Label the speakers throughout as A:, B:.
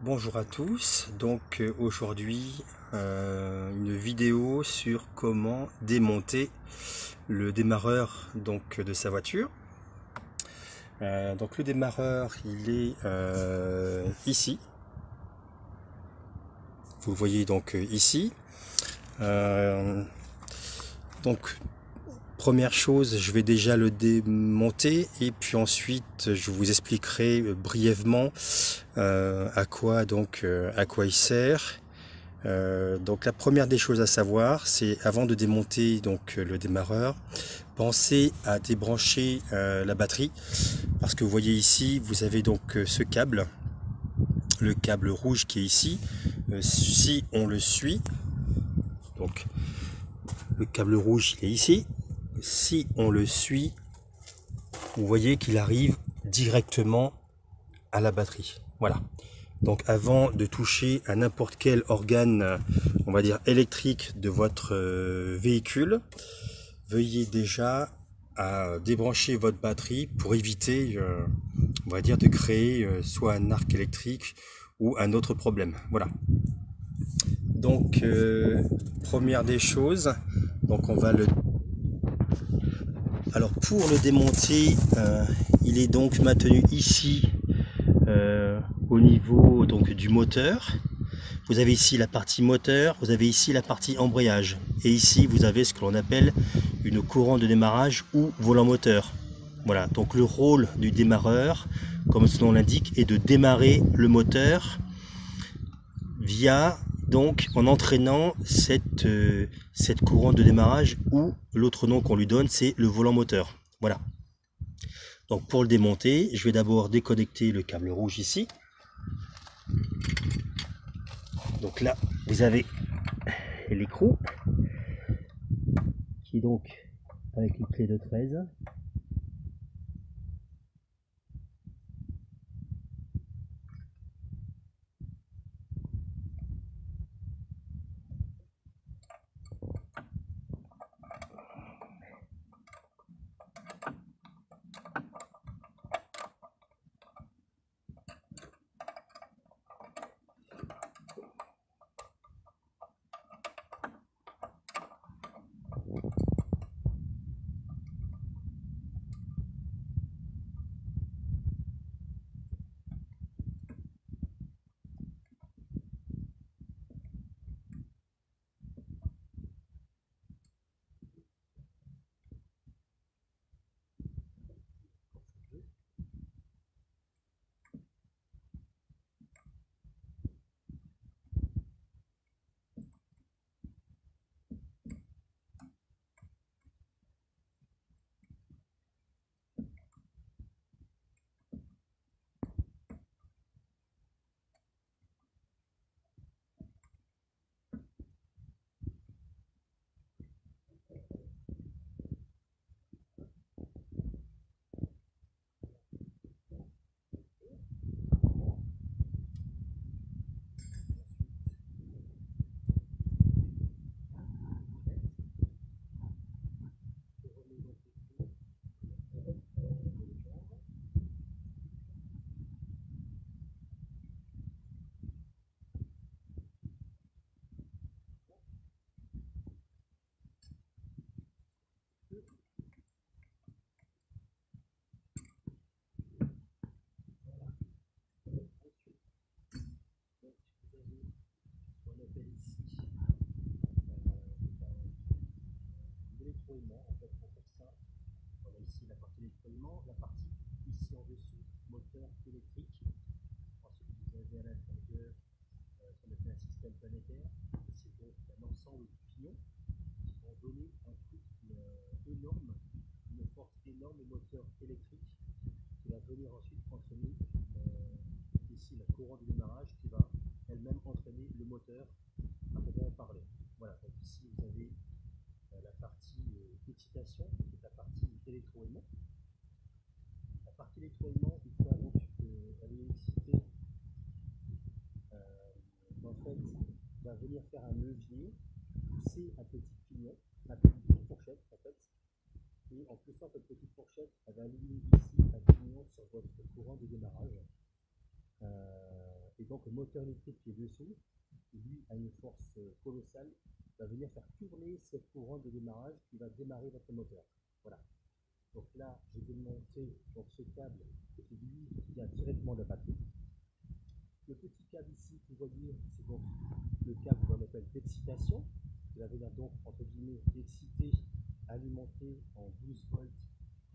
A: Bonjour à tous, donc aujourd'hui une vidéo sur comment démonter le démarreur de sa voiture. Donc le démarreur il est ici, vous le voyez donc ici. Donc première chose, je vais déjà le démonter et puis ensuite je vous expliquerai brièvement à quoi il sert. Donc la première des choses à savoir, c'est avant de démonter le démarreur, pensez à débrancher la batterie, parce que vous voyez ici, vous avez donc ce câble, le câble rouge qui est ici. Si on le suit, donc le câble rouge il est ici. Si on le suit, vous voyez qu'il arrive directement à la batterie. Voilà. Donc avant de toucher à n'importe quel organe, on va dire électrique de votre véhicule, veuillez déjà à débrancher votre batterie pour éviter, on va dire, de créer soit un arc électrique ou un autre problème. Voilà. Donc première des choses, donc on va le. Alors pour le démonter, il est donc maintenu ici. Au niveau du moteur, vous avez ici la partie moteur, vous avez ici la partie embrayage, et ici vous avez ce que l'on appelle une courante de démarrage ou volant moteur. Voilà, donc le rôle du démarreur, comme son nom l'indique, est de démarrer le moteur via, donc en entraînant cette courante de démarrage, ou l'autre nom qu'on lui donne c'est le volant moteur. Voilà. Donc pour le démonter, je vais d'abord déconnecter le câble rouge ici. Donc là, vous avez l'écrou qui est donc avec une clé de 13. En fait, pour faire ça, on a ici la partie d'électroaimant, la partie ici en dessous, moteur électrique. Ensuite, vous avez à l'intérieur ce qu'on appelle un système planétaire. C'est donc un ensemble de pions qui vont donner un coup énorme, une force énorme au moteur électrique qui va venir ensuite entraîner ici la courante de démarrage qui va elle-même entraîner le moteur à proprement parler. Voilà, donc ici vous avez la partie excitation, qui est la partie électroaimant. La partie électroaimant, il faut donc aller exciter, en fait, va venir faire un levier, pousser un petit pignon, une petite fourchette en fait, et en poussant cette petite fourchette, elle va aligner ici un pignon sur votre courant de démarrage. Et
B: donc le moteur électrique qui est dessous, qui lui a une force colossale, va venir faire tourner cette couronne de démarrage qui va démarrer votre moteur. Voilà. Donc là, j'ai démonté donc, ce câble qui lui vient directement de la batterie. Le petit câble ici, vous voyez, c'est donc le câble qu'on appelle d'excitation, qui va venir donc, entre guillemets, exciter, alimenter en 12 volts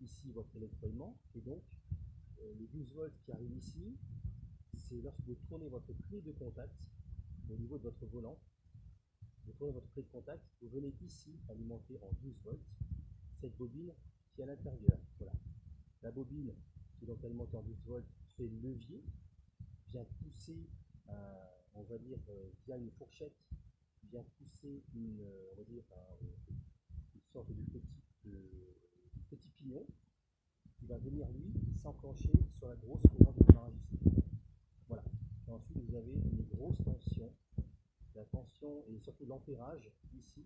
B: ici votre électroaimant. Et donc, les 12 volts qui arrivent ici, c'est lorsque vous tournez votre clé de contact au niveau de votre volant. Vous tournez votre clé de contact, vous venez ici alimenter en 12 volts cette bobine qui est à l'intérieur. Voilà. La bobine qui est donc alimentée en 12 volts fait levier, vient pousser, on va dire, via une fourchette, vient pousser on va dire, une sorte de petit pignon qui va venir lui s'enclencher sur la grosse courroie de démarrage ici. Voilà. Et ensuite vous avez une grosse tension, la tension et surtout l'ampérage ici,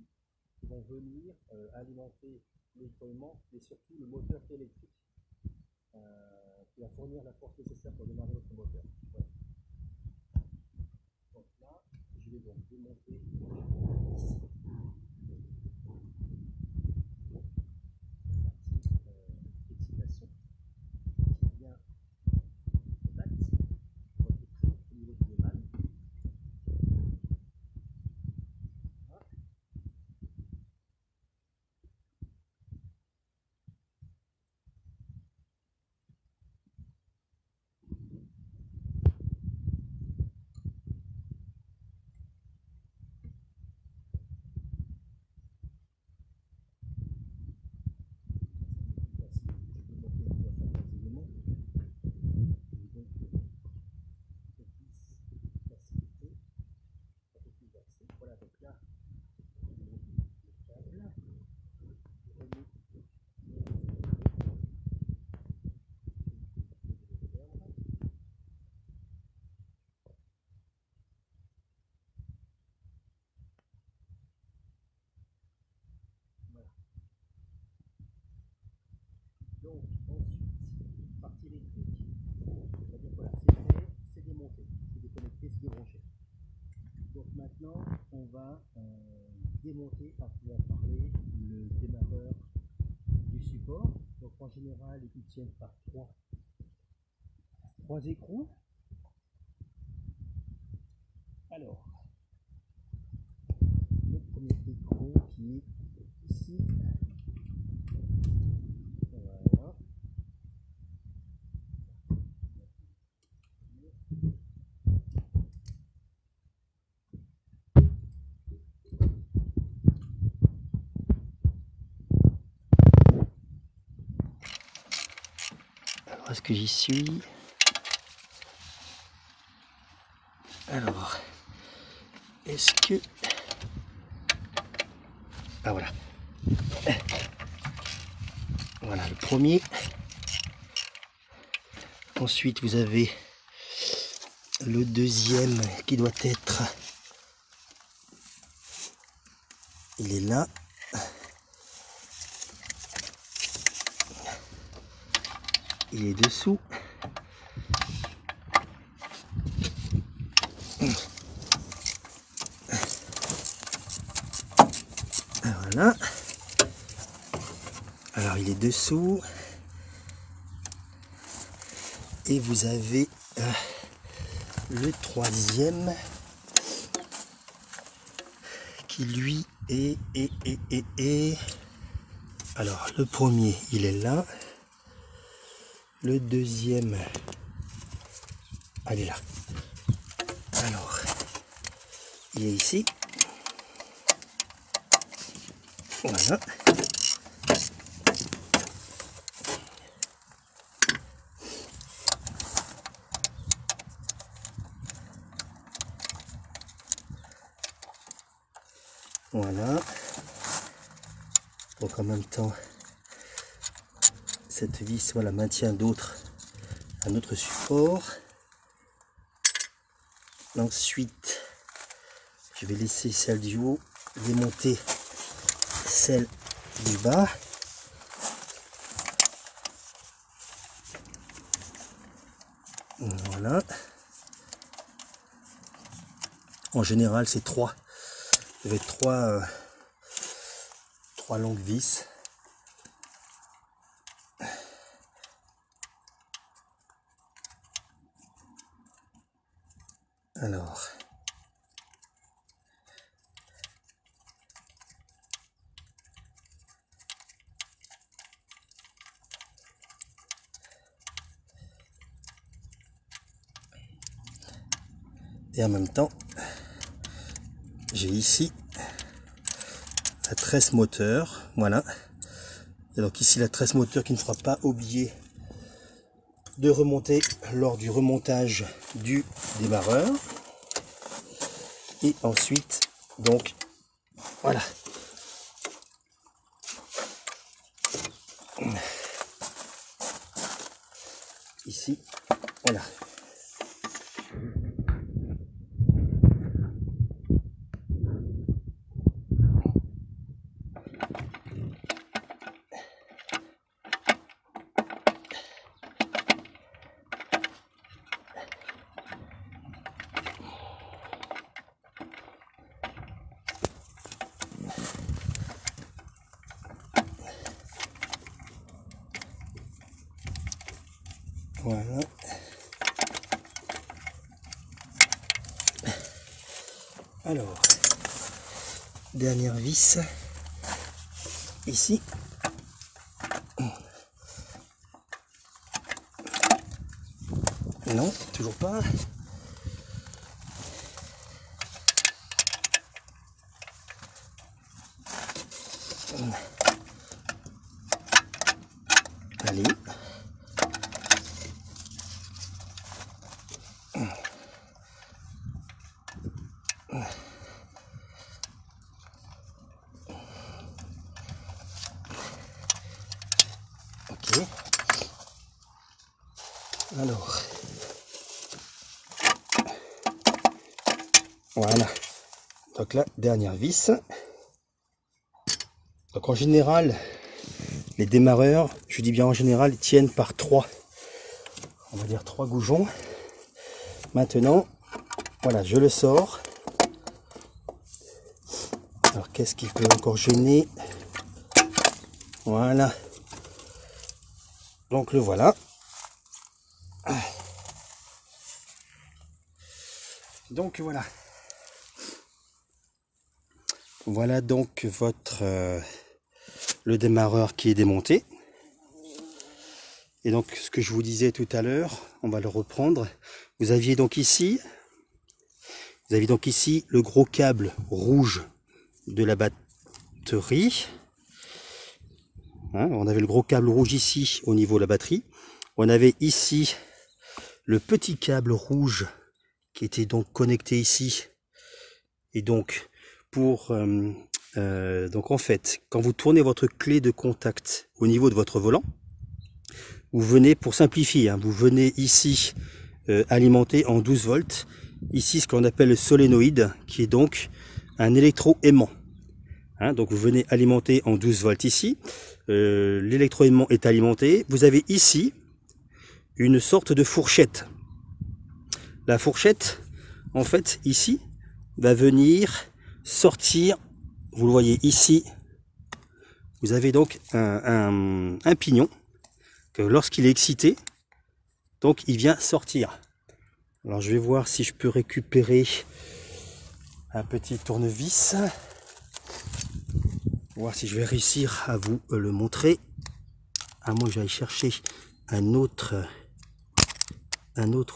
B: qui vont venir alimenter l'électroaimant et surtout le moteur électrique qui va fournir la force nécessaire pour démarrer votre moteur. Voilà. Donc là, je vais donc démonter ici excitation qui vient contact votre clé au niveau du démal. Voilà, donc là, donc ensuite, partie électrique. C'est-à-dire voilà, c'est fait, c'est démonté, c'est déconnecté, c'est débranché. Donc maintenant, on va démonter, à pouvoir parler, le démarreur du support. Donc en général, ils tiennent par trois écrous. Alors, le premier écrou qui est ici. Voilà.
A: Alors, est-ce que j'y suis? Alors, est-ce que... Ah voilà. Voilà le premier. Ensuite, vous avez le deuxième qui doit être... Il est là. Il est dessous. Voilà. Alors il est dessous. Et vous avez le troisième qui lui est... Alors le premier il est là. Le deuxième, elle est là. Alors, il est ici. Voilà. Voilà. Donc en même temps, cette vis voilà, maintient un autre support. Ensuite, je vais laisser celle du haut, démonter celle du bas. Voilà. En général, c'est 3. Vous avez 3 longues vis. Alors, et en même temps, j'ai ici la tresse moteur, voilà. Et donc ici la tresse moteur qui ne fera pas oublier de remonter lors du remontage du démarreur. Et ensuite, donc, voilà. Ici, voilà. Voilà. Alors, dernière vis, ici. Non, toujours pas. Allez. Ok. Alors. Voilà. Donc là, dernière vis. Donc en général, les démarreurs, je dis bien en général, ils tiennent par 3. On va dire 3 goujons. Maintenant, voilà, je le sors. Alors qu'est-ce qui peut encore gêner? Voilà. Donc le voilà. Donc voilà. Voilà donc votre le démarreur qui est démonté. Et donc ce que je vous disais tout à l'heure, on va le reprendre. Vous aviez donc ici le gros câble rouge de la batterie. Hein, on avait le gros câble rouge ici au niveau de la batterie. On avait ici le petit câble rouge qui était donc connecté ici. Et donc donc en fait, quand vous tournez votre clé de contact au niveau de votre volant, vous venez, pour simplifier, hein, vous venez ici alimenter en 12 volts, ici ce qu'on appelle le solénoïde, qui est donc un électroaimant. Hein, donc vous venez alimenter en 12 volts ici, l'électroaimant est alimenté, vous avez ici une sorte de fourchette. La fourchette, en fait, ici, va venir sortir, vous le voyez ici, vous avez donc un pignon que lorsqu'il est excité, donc il vient sortir. Alors je vais voir si je peux récupérer un petit tournevis, voir si je vais réussir à vous le montrer, à moins que j'aille chercher un autre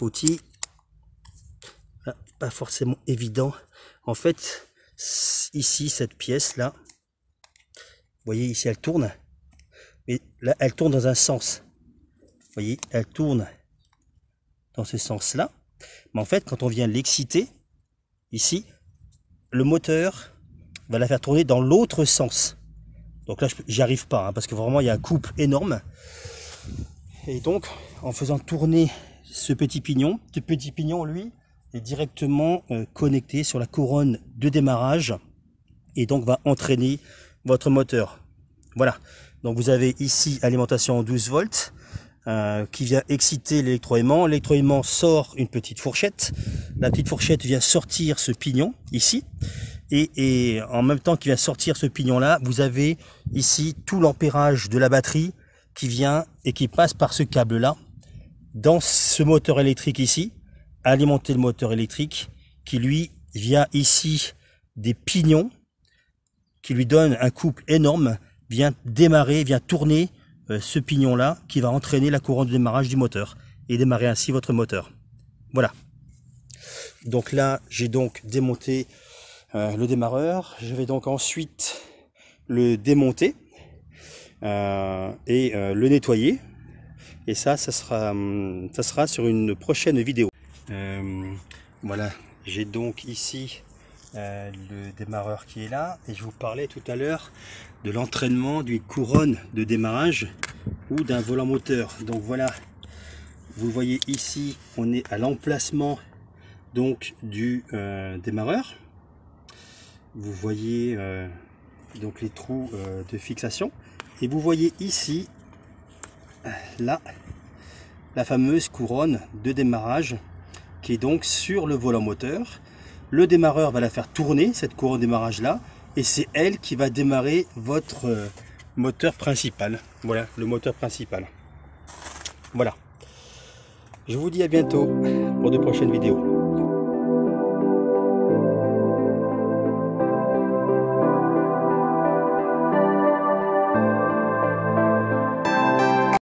A: outil. Là, pas forcément évident. En fait, ici, cette pièce là, vous voyez ici elle tourne, mais là elle tourne dans un sens. Vous voyez, elle tourne dans ce sens là, mais en fait quand on vient l'exciter ici, le moteur va la faire tourner dans l'autre sens. Donc là j'y arrive pas, hein, parce que vraiment il y a un couple énorme. Et donc en faisant tourner ce petit pignon lui est directement connecté sur la couronne de démarrage et donc va entraîner votre moteur. Voilà, donc vous avez ici alimentation en 12 volts, qui vient exciter l'électroaimant. L'électroaimant sort une petite fourchette. La petite fourchette vient sortir ce pignon ici. Et en même temps qu'il vient sortir ce pignon là, vous avez ici tout l'ampérage de la batterie qui vient et qui passe par ce câble là dans ce moteur électrique ici, alimenter le moteur électrique qui lui vient ici des pignons qui lui donne un couple énorme, vient démarrer, vient tourner ce pignon là qui va entraîner la courant de démarrage du moteur et démarrer ainsi votre moteur. Voilà. Donc là j'ai donc démonté le démarreur. Je vais donc ensuite le démonter et le nettoyer. Et ça sera sur une prochaine vidéo. Voilà, j'ai donc ici le démarreur qui est là. Et je vous parlais tout à l'heure de l'entraînement d'une couronne de démarrage ou d'un volant moteur. Donc voilà, vous voyez ici, on est à l'emplacement donc du démarreur. Vous voyez donc les trous de fixation et vous voyez ici là la fameuse couronne de démarrage qui est donc sur le volant moteur. Le démarreur va la faire tourner, cette couronne de démarrage là, et c'est elle qui va démarrer votre moteur principal. Voilà, le moteur principal. Voilà. Je vous dis à bientôt pour de prochaines vidéos.